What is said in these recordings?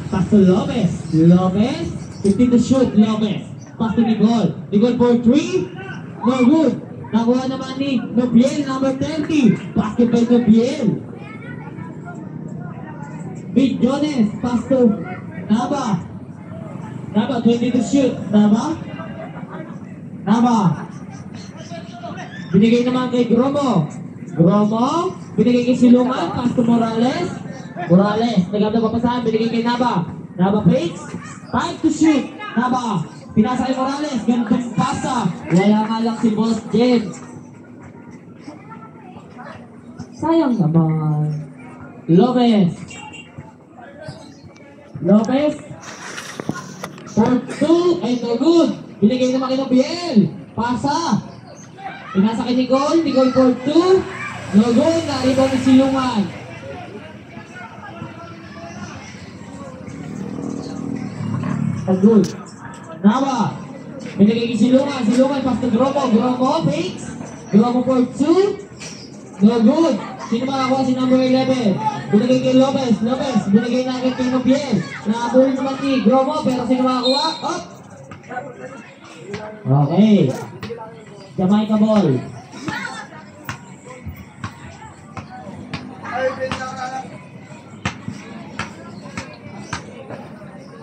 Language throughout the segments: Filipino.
Pass to Lopez. Lopez. 15 to shoot. Lopez. Pass to Nicole. Nicole for 3. No good. Nakuha naman ni Nobiel, number 20. Basketball Nobiel. Big Jones. Pass to Naba. Naba, 20 to shoot. Naba. Binigay naman kay Gromo. Binigay kay Silungan. Pass to Morales. Naganda papasahan. Binigay kay Naba. Naba fakes. Time to shoot. Naba. Pinasa kay Morales. Ganitong pasa. Wala nga lang si Boss James. Sayang naman. Lopez. For 2. Ay, no good. Binigay naman kay Nobiel. Pasa. Pinasa kay Nicole. Nicole for 2. No good. Naribang ni Silungan. Good. Naba. Binigay kay Silungan. Pass to Gromo fakes. Gromo for 2. No good. Sino makakuha si number 11? Binigay kay Lopez. Binigay na agad kay Nobiel. Nakabulin naman ni Gromo, pero sino makakuha? Up! Okay. Jamaica ball.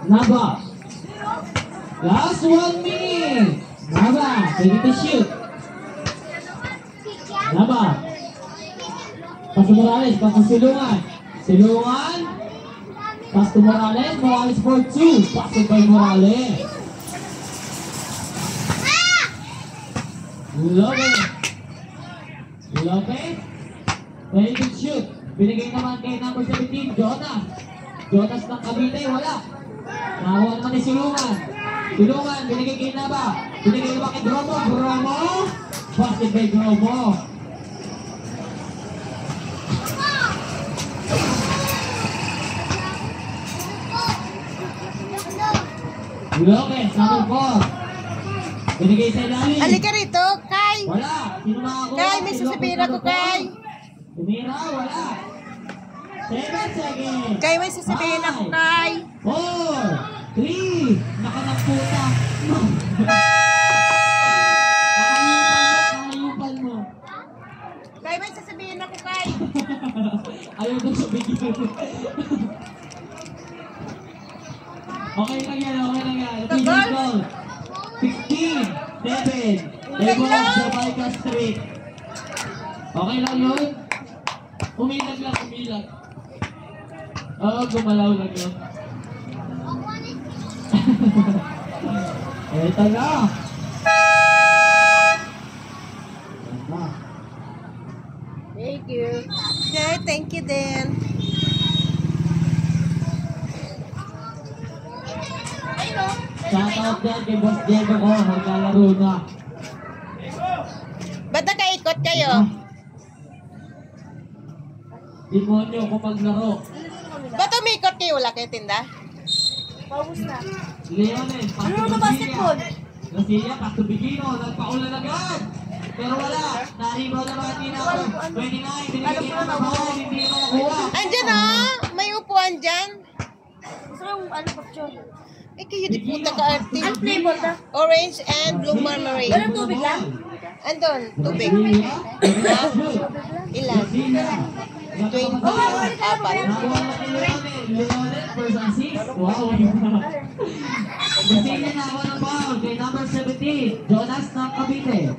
Naba. Last 1 minute. Naba. Ready to shoot. Naba. Pass to Morales. Pass to Silungan. Pass to Morales for 2. Pass to by Morales. Lopez. Ready to shoot. Binigay naman kay number 17, Jonas ng Cavite, wala. Nakuha naman ni Silungan, binigay kay Naba. Binigay naman kay Gromo. Basket by Gromo. Lopez, number 4. Binigay sa ilalim. Halika rito, Kai. Wala. Sino makakuha? Kai, may sasabihin ako, Kai. Tumira, wala. 7 seconds. Kai, may sasabihin ako, Kai. 4, 3, nakanagputa. Nakayupan mo. Kai, may sasabihin ako, Kai. Ayaw ko sabihin. Okay lang yan. Finish goal. 16, 7. Lebron Jamaica Street. Okay lang yun? Umilag lang. Oo, gumalaw lang yun. Eto na. Thank you. Okay, thank you din. Shoutout din kay Boss Diego ko. Maglalaro na. Ba't nakaikot kayo? Demonyo ko paglaro. Ba't umikot kayo? Wala kayo tinda? Paubos na. Leones, pass to basketball? Garcia, pass to Bigino. Nagpaulan agad. Pero wala. Naribaw naman din ako. 29, binigay kay Nabahal. Hindi naman nakuha. Andyan may upuan dyan. Gusto yung picture. Eh kayo di puta ka-arte. Ang flavor na. Orange and blue marmalade. Walang tubig lang? Andun, tubig. Ha? Ilan? 24. Nakuha na ni Leones first assist. Wow. Garcia na ako ng foul kay number 17. Jonas ng Cavite.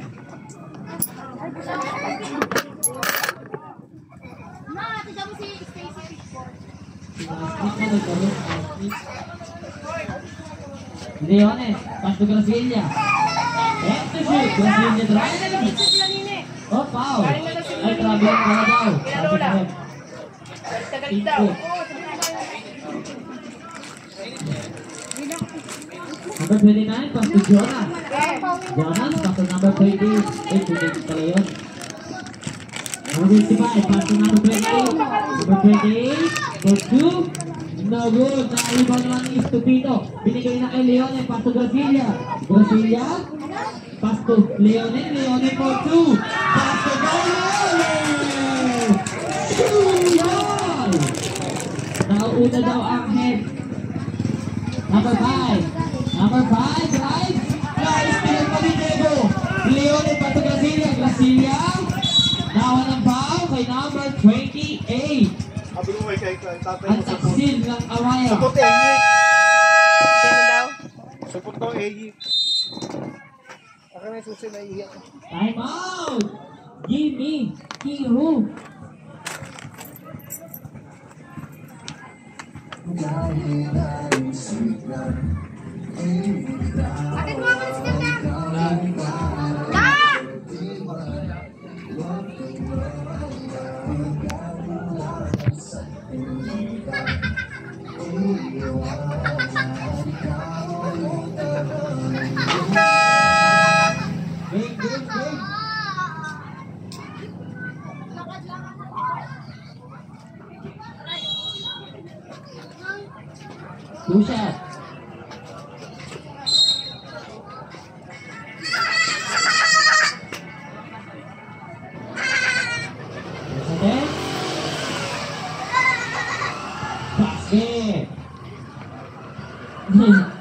Tignan mo si Stacy Pickford. Leones, pass to Gracilia. And to shoot. Gracilia drive. Oh, foul. Ay, grabe ang pala daw. Number 29, pass to Jonas. Pass to number 28. Eh, pinigit pala yun. Number 55, pass to number 28. Number 28, for 2. No good. Nakaibaw naman ni Estupito. Binigay na kay Leone. Pass to Gracilia. Pass to Leone. Leone for 2. Pass to Leone. Nauuna daw ang head. Number 5. Number 5, right? Guys, pinag pa ni Diego. Leone Pato Gracilia. Gracilia. Nawa ng foul kay number 28. Sabi mo kay tatay Ang mo support. taksil ng Amaya. Support Eyi. Sino daw? Support daw Eyi. Ako na yung susi na iiyak. Time out! Jimmy Kiru. Bakit mo ako si Ganda? Ah! Big, big, big. Two shot. Basket. Basket.